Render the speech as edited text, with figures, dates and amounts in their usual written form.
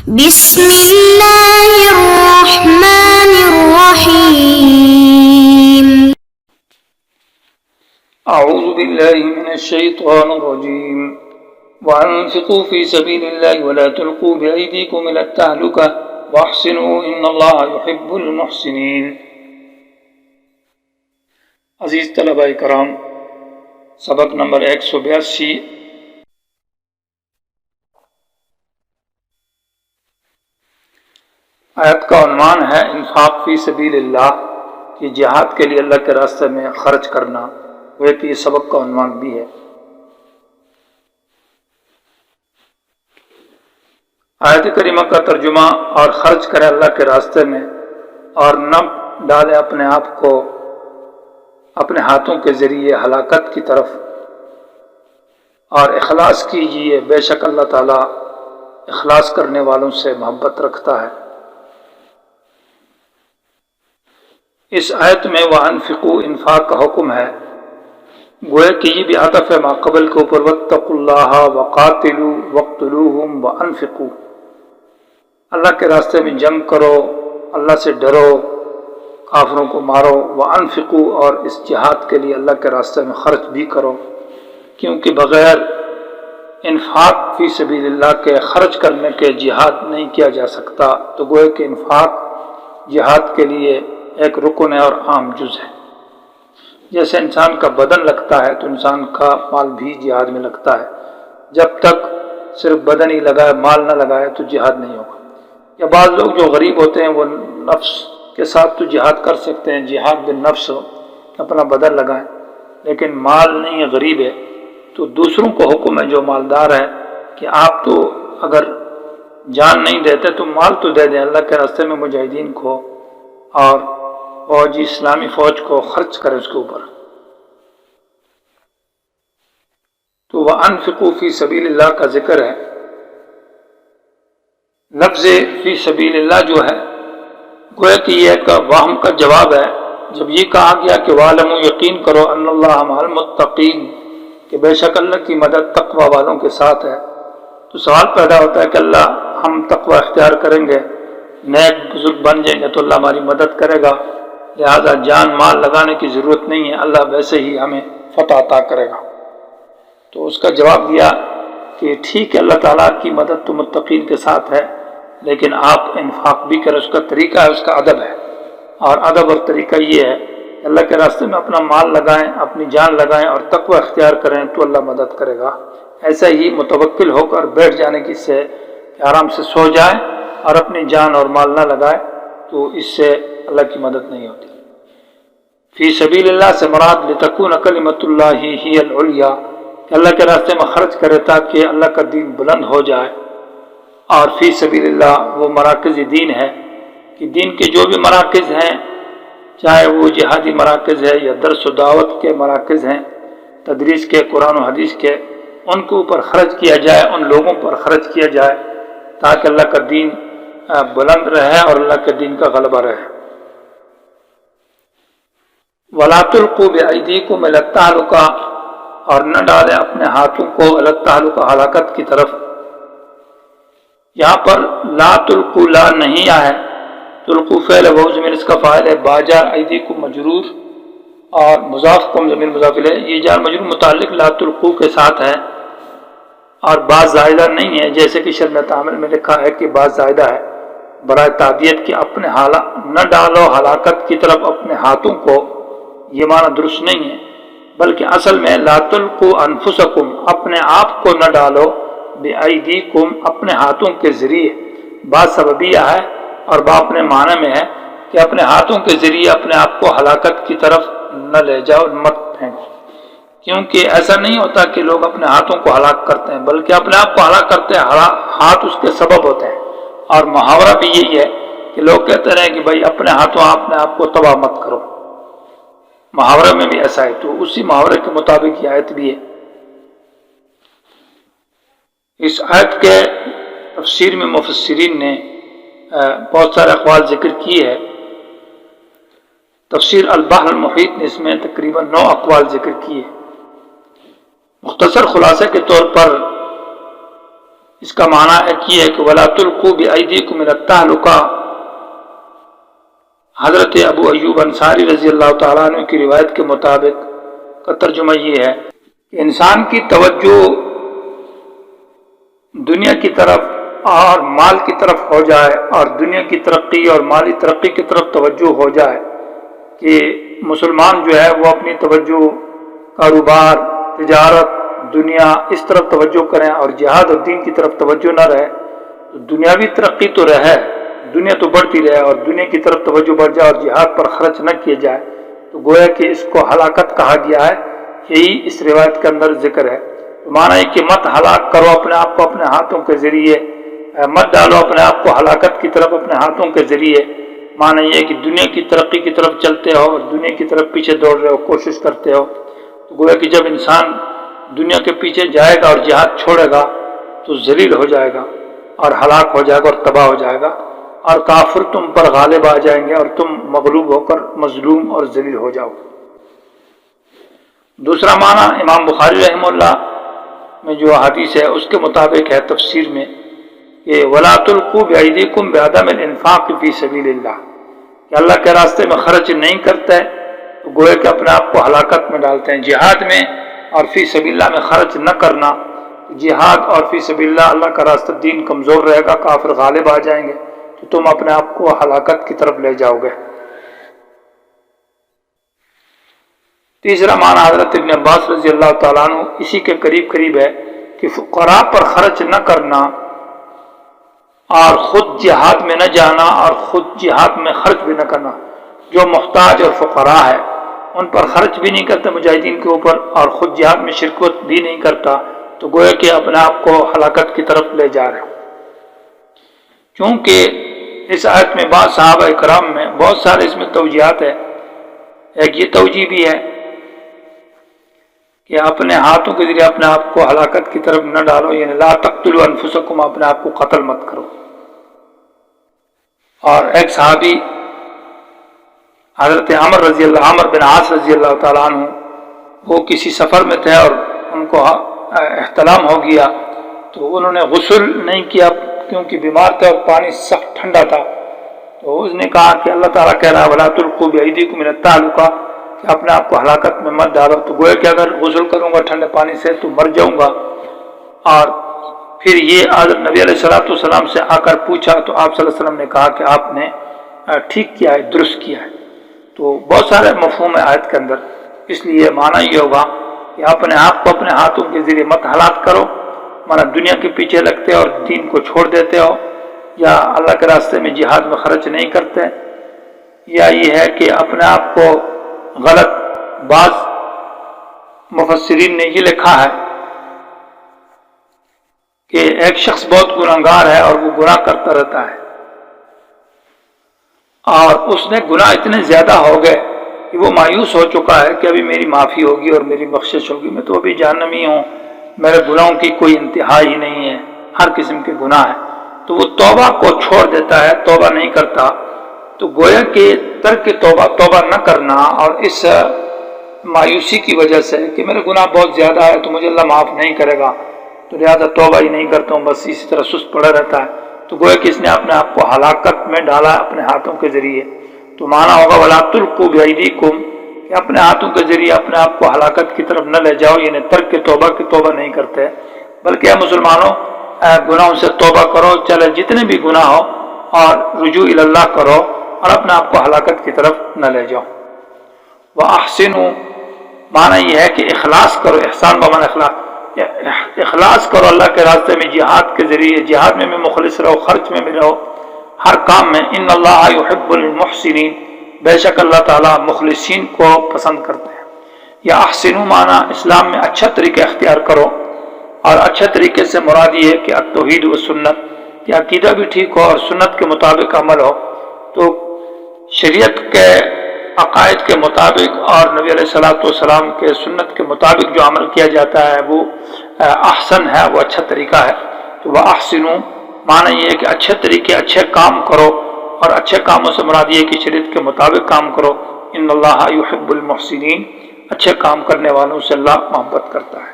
بسم اللہ الرحمن الرحیم اعوذ باللہ من الشیطان الرجیم وانفقوا فی سبیل اللہ ولا تلقوا بأیدیکم الی التہلکہ واحسنوا ان اللہ یحب المحسنین۔ عزیز طلبہ کرام، سبق نمبر 182۔ آیت کا عنوان ہے انفاق فی سبیل اللہ، کہ جہاد کے لیے اللہ کے راستے میں خرچ کرنا، وہ کہ یہ سبق کا عنوان بھی ہے۔ آیت کریمہ کا ترجمہ: اور خرچ کرے اللہ کے راستے میں اور نہ ڈالے اپنے آپ کو اپنے ہاتھوں کے ذریعے ہلاکت کی طرف، اور اخلاص کیجیے، بے شک اللہ تعالیٰ اخلاص کرنے والوں سے محبت رکھتا ہے۔ اس آیت میں وَأَنفِقُوا انفاق کا حکم ہے، گویا کہ یہ بھی عطف ہے ماقبل کے اوپر، وَاتَّقُوا اللَّهَ وَقَاتِلُوا وَاقْتُلُوهُمْ وَأَنفِقُوا، اللہ کے راستے میں جنگ کرو، اللہ سے ڈرو، کافروں کو مارو، وَأَنفِقُوا، اور اس جہاد کے لیے اللہ کے راستے میں خرچ بھی کرو، کیونکہ بغیر انفاق فی سبیل اللہ کے خرچ کرنے کے جہاد نہیں کیا جا سکتا۔ تو گویا کہ انفاق جہاد کے لیے ایک رکن ہے اور عام جز ہے۔ جیسے انسان کا بدن لگتا ہے تو انسان کا مال بھی جہاد میں لگتا ہے۔ جب تک صرف بدن ہی لگائے، مال نہ لگائے تو جہاد نہیں ہوگا۔ یا بعض لوگ جو غریب ہوتے ہیں وہ نفس کے ساتھ تو جہاد کر سکتے ہیں، جہاد بالنفس، اپنا بدن لگائیں، لیکن مال نہیں ہے، غریب ہے، تو دوسروں کو حکم ہے جو مالدار ہے کہ آپ تو اگر جان نہیں دیتے تو مال تو دے دیں، اللہ کے راستے میں مجاہدین کو اور فوج، اسلامی فوج کو خرچ کرے اس کے اوپر۔ تو وَأَنفِقُوا فِي سَبِيلِ اللَّهِ کا ذکر ہے۔ لفظ فی سبیل اللہ جو ہے، گویا کہ یہ ایک وہم کا جواب ہے۔ جب یہ کہا گیا کہ وَاعْلَمُوا، یقین کرو، أَنَّ اللَّهَ مَعَ الْمُتَّقِينَ، کہ بے شک اللہ کی مدد تقوی والوں کے ساتھ ہے، تو سوال پیدا ہوتا ہے کہ اللہ، ہم تقوی اختیار کریں گے، نیک بزرگ بن جائیں گے تو اللہ ہماری مدد کرے گا، لہذا جان مال لگانے کی ضرورت نہیں ہے، اللہ ویسے ہی ہمیں فتح عطا کرے گا۔ تو اس کا جواب دیا کہ ٹھیک ہے، اللہ تعالیٰ کی مدد تو متقین کے ساتھ ہے، لیکن آپ انفاق بھی کریں، اس کا طریقہ ہے، اس کا ادب ہے، اور ادب اور طریقہ یہ ہے کہ اللہ کے راستے میں اپنا مال لگائیں، اپنی جان لگائیں اور تقوی اختیار کریں تو اللہ مدد کرے گا۔ ایسا ہی متوکل ہو کر بیٹھ جانے کی سے کہ آرام سے سو جائیں اور اپنی جان اور مال نہ لگائیں، تو اس سے اللہ کی مدد نہیں ہوتی۔ فی سبیل اللہ سے مراد لتکون کلمۃ اللہ ہی العلیٰ، کہ اللہ کے راستے میں خرچ کرے تاکہ اللہ کا دین بلند ہو جائے۔ اور فی سبیل اللہ وہ مراکز دین ہے کہ دین کے جو بھی مراکز ہیں، چاہے وہ جہادی مراکز ہے یا درس و دعوت کے مراکز ہیں، تدریس کے، قرآن و حدیث کے، ان کے اوپر خرچ کیا جائے، ان لوگوں پر خرچ کیا جائے تاکہ اللہ کا دین بلند رہے اور اللہ کے دین کا غلبہ رہے۔ وَلَا تُلْقُوا بِأَيْدِيكُمْ إِلَى التَّهْلُكَةِ، اور نہ ڈالیں اپنے ہاتھوں کو إِلَى التَّهْلُكَةِ، ہلاکت کی طرف۔ یہاں پر لا تلقوا لا نہیں آیا ہے، تلقوا فعل وہ ضمیر اس کا فاعل ہے، باجار ایدیکم مجرور اور مضاف کم ضمیر مضاف الیہ، یہ جار مجرور متعلق لا تلقوا کے ساتھ ہے، اور با زائدہ نہیں ہے، جیسے کہ شرح تعامل میں لکھا ہے کہ با زائدہ ہے برائے تعدیت کہ اپنے نہ ڈالو ہلاکت کی طرف اپنے ہاتھوں کو، یہ معنی درست نہیں ہے، بلکہ اصل میں لا تلقوا انفسکم، اپنے آپ کو نہ ڈالو، بِأَيْدِيكُمْ، اپنے ہاتھوں کے ذریعے، بات سببیہ ہے اور با اپنے معنی میں ہے کہ اپنے ہاتھوں کے ذریعے اپنے آپ کو ہلاکت کی طرف نہ لے جاؤ، مت پھینکو، کیونکہ ایسا نہیں ہوتا کہ لوگ اپنے ہاتھوں کو ہلاک کرتے ہیں، بلکہ اپنے آپ کو ہلاک کرتے ہیں، ہاتھ اس کے سبب ہوتے ہیں۔ اور محاورہ بھی یہی ہے کہ لوگ کہتے رہے کہ بھائی اپنے ہاتھوں اپنے آپ کو تباہ مت کرو، محاورہ میں بھی ایسا ہے، تو اسی محاورے کے مطابق یہ آیت بھی ہے۔ اس آیت کے تفسیر میں مفسرین نے بہت سارے اقوال ذکر کیے ہیں۔ تفسیر البحر المحیط نے اس میں تقریباً 9 اقوال ذکر کیے۔ مختصر خلاصے کے طور پر اس کا معنی ایک یہ ہے کہ وَلَا تُلْقُوا بِأَيْدِيكُمْ إِلَى التَّهْلُكَةِ۔ حضرت ابو ایوب انصاری رضی اللہ تعالیٰ عنہ کی روایت کے مطابق کا ترجمہ یہ ہے کہ انسان کی توجہ دنیا کی طرف اور مال کی طرف ہو جائے، اور دنیا کی ترقی اور مالی ترقی کی طرف توجہ ہو جائے، کہ مسلمان جو ہے وہ اپنی توجہ کاروبار، تجارت، دنیا اس طرف توجہ کریں اور جہاد اور دین کی طرف توجہ نہ رہے، تو دنیاوی ترقی تو رہے، دنیا تو بڑھتی رہے، اور دنیا کی طرف توجہ بڑھ جائے اور جہاد پر خرچ نہ کیے جائے، تو گویا کہ اس کو ہلاکت کہا گیا ہے۔ یہی اس روایت کے اندر ذکر ہے۔ معنی ہے کہ مت ہلاک کرو اپنے آپ کو اپنے ہاتھوں کے ذریعے، مت ڈالو اپنے آپ کو ہلاکت کی طرف اپنے ہاتھوں کے ذریعے۔ معنی یہ ہے کہ دنیا کی ترقی کی طرف چلتے ہو اور دنیا کی طرف پیچھے دوڑ رہے ہو، کوشش کرتے ہو، تو گویا کہ جب انسان دنیا کے پیچھے جائے گا اور جہاد چھوڑے گا تو ذلیل ہو جائے گا اور ہلاک ہو جائے گا اور تباہ ہو جائے گا، اور کافر تم پر غالب آ جائیں گے اور تم مغلوب ہو کر مظلوم اور ذلیل ہو جاؤ۔ دوسرا معنی امام بخاری رحمہ اللہ میں جو حدیث ہے اس کے مطابق ہے تفسیر میں کہ وَلَا تُلْقُوا بِأَيْدِيكُمْ بِعَدَمِ الْإِنفَاقِ فِي سَبِيلِ اللَّهِ، کہ اللہ کے راستے میں خرچ نہیں کرتے تو گویا کہ اپنے آپ کو ہلاکت میں ڈالتے ہیں۔ جہاد میں اور فی سبیل اللہ میں خرچ نہ کرنا، جہاد اور فی سبیل اللہ، اللہ کا راستہ دین کمزور رہے گا، کافر غالب آ جائیں گے تو تم اپنے آپ کو ہلاکت کی طرف لے جاؤ گے۔ تیسرا معنی حضرت ابن عباس رضی اللہ تعالیٰ عنہ اسی کے قریب قریب ہے کہ فقراء پر خرچ نہ کرنا اور خود جہاد میں نہ جانا اور خود جہاد میں خرچ بھی نہ کرنا۔ جو محتاج اور فقراء ہے ان پر خرچ بھی نہیں کرتے مجاہدین کے اوپر، اور خود جہاد میں شرکت بھی نہیں کرتا، تو گویا کہ اپنے آپ کو ہلاکت کی طرف لے جا رہے ہو۔ چونکہ اس آیت میں بعض صحابہ کرام میں بہت سارے اس میں توجیہات ہے۔ ایک یہ توجیہ بھی ہے کہ اپنے ہاتھوں کے ذریعے اپنے آپ کو ہلاکت کی طرف نہ ڈالو، یعنی لا تقتلوا انفسکم، اپنے آپ کو قتل مت کرو۔ اور ایک صحابی حضرت عمر بن عاص رضی اللہ تعالیٰ عنہ، وہ کسی سفر میں تھے اور ان کو احتلام ہو گیا، تو انہوں نے غسل نہیں کیا کیونکہ بیمار تھے اور پانی سخت ٹھنڈا تھا، تو اس نے کہا کہ اللہ تعالیٰ کہہ رہا ہے وَلَا تُلْقُوا بِأَيْدِيكُمْ إِلَى التَّهْلُكَةِ، کہ اپنے آپ کو ہلاکت میں مت ڈالو، تو گویا کہ اگر غسل کروں گا ٹھنڈے پانی سے تو مر جاؤں گا۔ اور پھر یہ حضرت نبی علیہ السلام سے آ کر پوچھا تو آپ صلی اللہ علیہ وسلم نے کہا کہ آپ نے ٹھیک کیا ہے، درست کیا ہے۔ تو بہت سارے مفہوم ہے آیت کے اندر، اس لیے معنی یہ ہوگا کہ اپنے آپ کو اپنے ہاتھوں کے ذریعے مت ہلاک کرو، مانا دنیا کے پیچھے لگتے اور دین کو چھوڑ دیتے ہو، یا اللہ کے راستے میں جہاد میں خرچ نہیں کرتے، یا یہ ہے کہ اپنے آپ کو غلط، بعض مفسرین نے یہ لکھا ہے کہ ایک شخص بہت گناہگار ہے اور وہ گناہ کرتا رہتا ہے، اور اس نے گناہ اتنے زیادہ ہو گئے کہ وہ مایوس ہو چکا ہے کہ ابھی میری معافی ہوگی اور میری بخشش ہوگی، میں تو ابھی جہنمی ہوں، میرے گناہوں کی کوئی انتہا ہی نہیں ہے، ہر قسم کے گناہ ہے، تو وہ توبہ کو چھوڑ دیتا ہے، توبہ نہیں کرتا، تو گویا کہ ترک توبہ نہ کرنا اور اس مایوسی کی وجہ سے کہ میرے گناہ بہت زیادہ ہے تو مجھے اللہ معاف نہیں کرے گا، تو لہٰذا توبہ ہی نہیں کرتا ہوں، بس اسی طرح سست پڑا رہتا ہے، تو گویا کہ اس نے اپنے آپ کو ہلاکت میں ڈالا اپنے ہاتھوں کے ذریعے۔ تو معنی ہوگا وَلَا تُلْقُوا بِأَيْدِيكُمْ، کہ اپنے ہاتھوں کے ذریعے اپنے آپ کو ہلاکت کی طرف نہ لے جاؤ، یعنی ترک توبہ کی توبہ نہیں کرتے، بلکہ اے مسلمانوں گناہوں سے توبہ کرو، چلے جتنے بھی گناہ ہو، اور رجوع الی اللہ کرو اور اپنے آپ کو ہلاکت کی طرف نہ لے جاؤ۔ وَأَحْسِنُوا، معنی یہ ہے کہ اخلاص کرو، احسان بمعنی اخلاص کرو اللہ کے راستے میں جہاد کے ذریعے، جہاد میں بھی مخلص رہو، خرچ میں بھی رہو، ہر کام میں۔ ان اللہ یحب المحسنین، بے شک اللہ تعالیٰ مخلصین کو پسند کرتے ہیں۔ یا احسنوا معنی اسلام میں اچھا طریقہ اختیار کرو، اور اچھے طریقے سے مراد یہ ہے کہ التوحید و سنت، کہ عقیدہ بھی ٹھیک ہو اور سنت کے مطابق عمل ہو، تو شریعت کے عقائد کے مطابق اور نبی علیہ السلام کے سنت کے مطابق جو عمل کیا جاتا ہے وہ احسن ہے، وہ اچھا طریقہ ہے۔ تو وہ احسنوا معنی یہ ہے کہ اچھے طریقے، اچھے کام کرو، اور اچھے کاموں سے مراد یہ ہے کہ شریعت کے مطابق کام کرو۔ ان اللہ یحب المحسنین، اچھے کام کرنے والوں سے اللہ محبت کرتا ہے۔